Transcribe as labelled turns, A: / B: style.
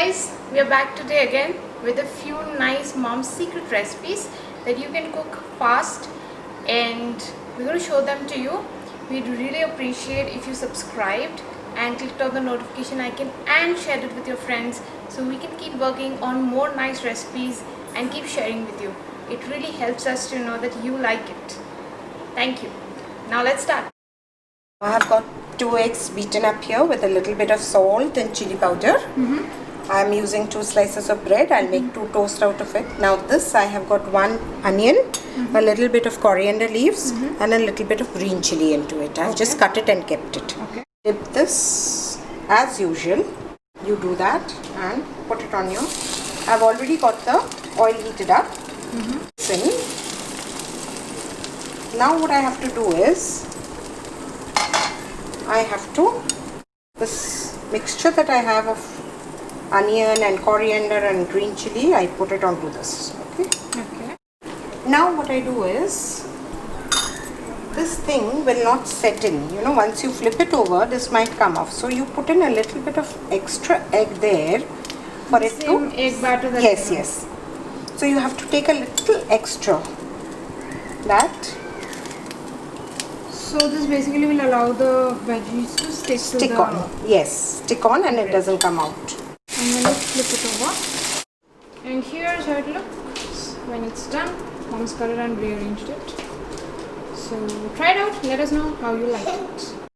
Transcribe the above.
A: Guys, we are back today again with a few nice mom's secret recipes that you can cook fast, and we're going to show them to you. We'd really appreciate if you subscribed and clicked on the notification icon and shared it with your friends so we can keep working on more nice recipes and keep sharing with you. It really helps us to know that you like it. Thank you. Now let's start.
B: I have got 2 eggs beaten up here with a little bit of salt and chili powder. I am using 2 slices of bread. I'll make 2 toast out of it. Now this, I have got 1 onion, a little bit of coriander leaves and a little bit of green chili into it. I've just cut it and kept it. Dip this as usual. You do that and put it on your... I've already got the oil heated up. Now what I have to do is, I have to, this mixture that I have of onion and coriander and green chili, I put it onto this. Okay. Now what I do is, this thing will not set in. You know, once you flip it over, this might come off. So you put in a little bit of extra egg there for it to...
A: egg batter that
B: Yes. So you have to take a little extra. That...
A: So this basically will allow the veggies to stick
B: on. Yes, stick on and it doesn't come out.
A: And then let's flip it over. And here's how it looks when it's done. Mom's cut it and rearranged it. So try it out. Let us know how you like it.